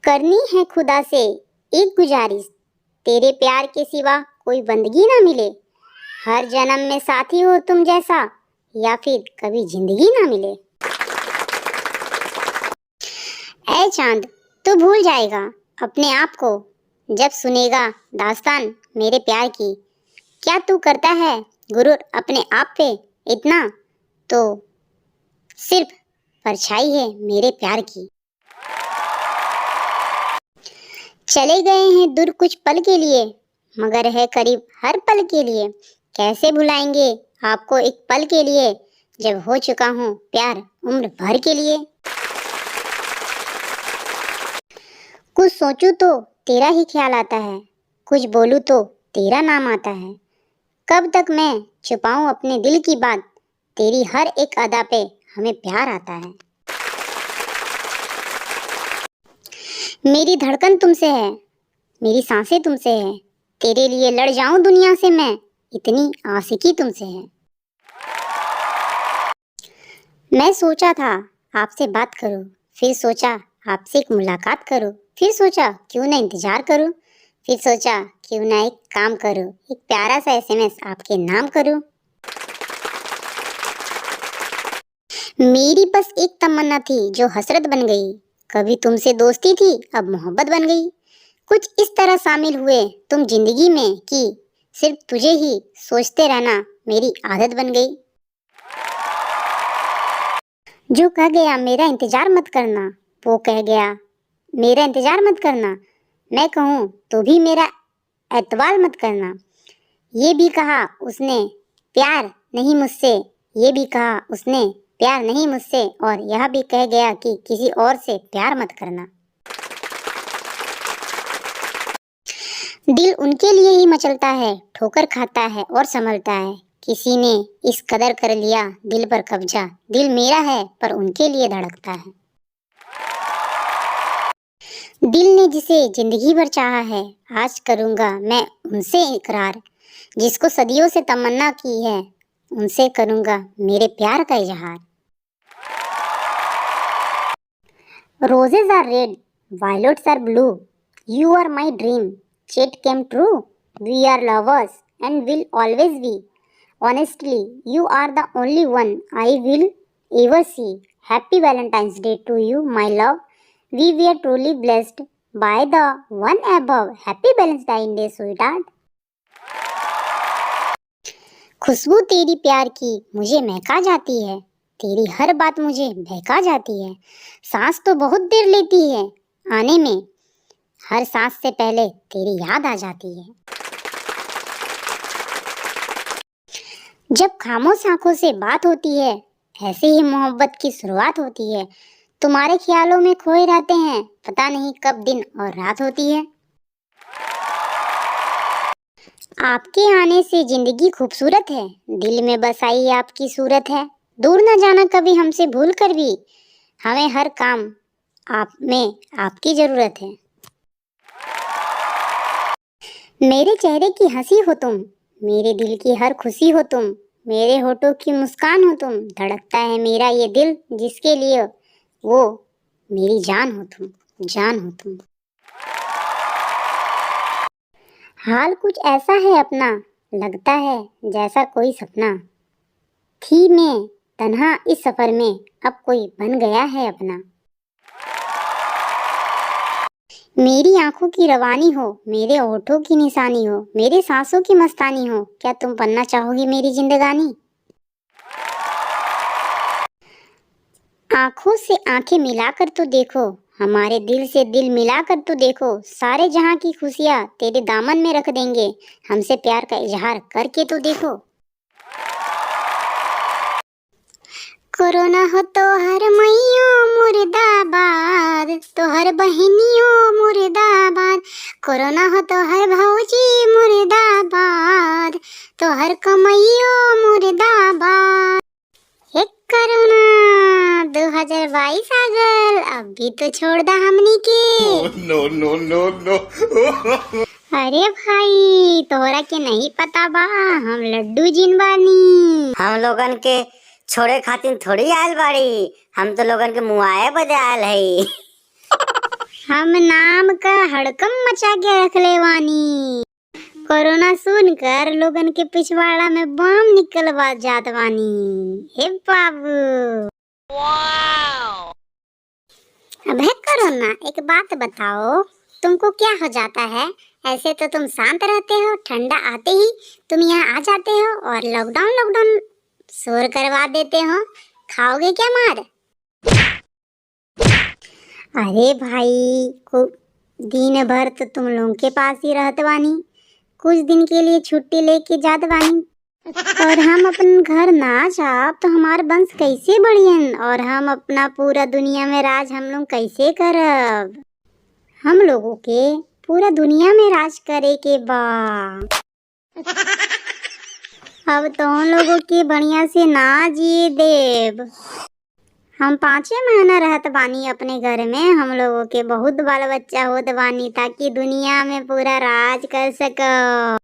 करनी है खुदा से एक गुजारिश, तेरे प्यार के सिवा कोई बंदगी ना मिले। हर जन्म में साथी हो तुम जैसा, या फिर कभी जिंदगी ना मिले। ऐ चांद, तू भूल जाएगा अपने आप को जब सुनेगा दास्तान मेरे प्यार की। क्या तू करता है गुरूर अपने आप पे इतना, तो सिर्फ परछाई है मेरे प्यार की। चले गए हैं दूर कुछ पल के लिए, मगर है करीब हर पल के लिए। कैसे भुलाएंगे आपको एक पल के लिए, जब हो चुका हूँ प्यार उम्र भर के लिए। कुछ सोचूं तो तेरा ही ख्याल आता है, कुछ बोलूं तो तेरा नाम आता है। कब तक मैं छुपाऊं अपने दिल की बात, तेरी हर एक अदा पे हमें प्यार आता है। मेरी धड़कन तुमसे है, मेरी सांसें तुमसे है, तेरे लिए लड़ जाऊं दुनिया से मैं, इतनी आशिकी तुमसे है। मैं सोचा था आपसे बात करूं, फिर सोचा आपसे एक मुलाकात करूं, फिर सोचा क्यों ना इंतजार करूं, फिर सोचा क्यों ना एक काम करूं, एक प्यारा सा एसएमएस आपके नाम करूं। मेरी बस एक तमन्ना थी जो हसरत बन गई, कभी तुमसे दोस्ती थी अब मोहब्बत बन गई। कुछ इस तरह शामिल हुए तुम जिंदगी में कि सिर्फ तुझे ही सोचते रहना मेरी आदत बन गई। जो कह गया मेरा इंतजार मत करना, वो कह गया मेरा इंतजार मत करना। मैं कहूँ तो भी मेरा एतबार मत करना। ये भी कहा उसने प्यार नहीं मुझसे, ये भी कहा उसने प्यार नहीं मुझसे, और यह भी कह गया कि किसी और से प्यार मत करना। दिल उनके लिए ही मचलता है, ठोकर खाता है और संभलता है। किसी ने इस कदर कर लिया दिल पर कब्जा, दिल मेरा है पर उनके लिए धड़कता है। दिल ने जिसे जिंदगी भर चाहा है, आज करूँगा मैं उनसे इकरार। जिसको सदियों से तमन्ना की है, उनसे करूँगा मेरे प्यार का इजहार। Roses are red, violets are blue. You are my dream, it came true. We are lovers and will always be. Honestly, you are the only one I will ever see. Happy Valentine's Day to you, my love. We were truly blessed by the one above. Happy Valentine's Day, sweetheart. खुशबू तेरी प्यार की मुझे महका जाती है, तेरी हर बात मुझे बहका जाती है। सांस तो बहुत देर लेती है आने में, हर सांस से पहले तेरी याद आ जाती है। जब खामोश आंखों से बात होती है, ऐसे ही मोहब्बत की शुरुआत होती है। तुम्हारे ख्यालों में खोए रहते हैं, पता नहीं कब दिन और रात होती है। आपके आने से जिंदगी खूबसूरत है, दिल में बसाई आपकी सूरत है। दूर न जाना कभी हमसे भूल कर भी, हमें हर काम आप में आपकी जरूरत है। मेरे चेहरे की हंसी हो तुम, मेरे दिल की हर खुशी हो तुम, मेरे होठों की मुस्कान हो तुम। धड़कता है मेरा ये दिल जिसके लिए, वो मेरी जान हो तुम, जान हो तुम। हाल कुछ ऐसा है अपना, लगता है जैसा कोई सपना। थी मैं तन्हा इस सफर में, अब कोई बन गया है अपना। मेरी आंखों की रवानी हो, मेरे होठों की निशानी हो, मेरे सांसों की मस्तानी हो। क्या तुम बनना चाहोगी मेरी जिंदगानी? आंखों से आंखें मिलाकर तो देखो, हमारे दिल से दिल मिलाकर तो देखो। सारे जहां की खुशियां तेरे दामन में रख देंगे, हमसे प्यार का इजहार करके तो देखो। कोरोना हो तो हर मैयों मुर्दाबाद, तो हर बहनियों मुर्दाबाद। कोरोना हो तो हर भौजी मुर्दाबाद, तो हर कमैयों मुर्दाबाद। हे कोरोना 2022 आ गल, अभी तो छोड़ दा हमनी के। No no no no. अरे भाई तोहरा के नहीं पता बा, हम लड्डू जिन बानी। हम लोगन के छोड़े खातिर थोड़ी आयल बाड़ी, हम तो लोगन के मुआए बदे आयल है। हम नाम का हड़कम मचा के रख ले वानी। कोरोना सुनकर लोगन के पिछवाड़ा में बम निकलवा जात वानी। हे बाबू। अबे कोरोना, एक बात बताओ, तुमको क्या हो जाता है? ऐसे तो तुम शांत रहते हो, ठंडा आते ही तुम यहाँ आ जाते हो और लॉकडाउन लॉकडाउन शोर करवा देते हो। खाओगे क्या मार? अरे भाई को दिन भर तो तुम लोगों के पास ही रहत वानी, कुछ दिन के लिए छुट्टी लेके जात वानी और हम अपन घर ना जाब तो हमार वंश कैसे बढ़ियन और हम अपना पूरा दुनिया में राज हम लोग कैसे करब? हम लोगों के पूरा दुनिया में राज करे के बा। अब तो उन लोगों के बढ़िया से ना जिए देव। हम 5 महीना रहत बानी अपने घर में, हम लोगों के बहुत बाल बच्चा होत बानी ताकि दुनिया में पूरा राज कर सको।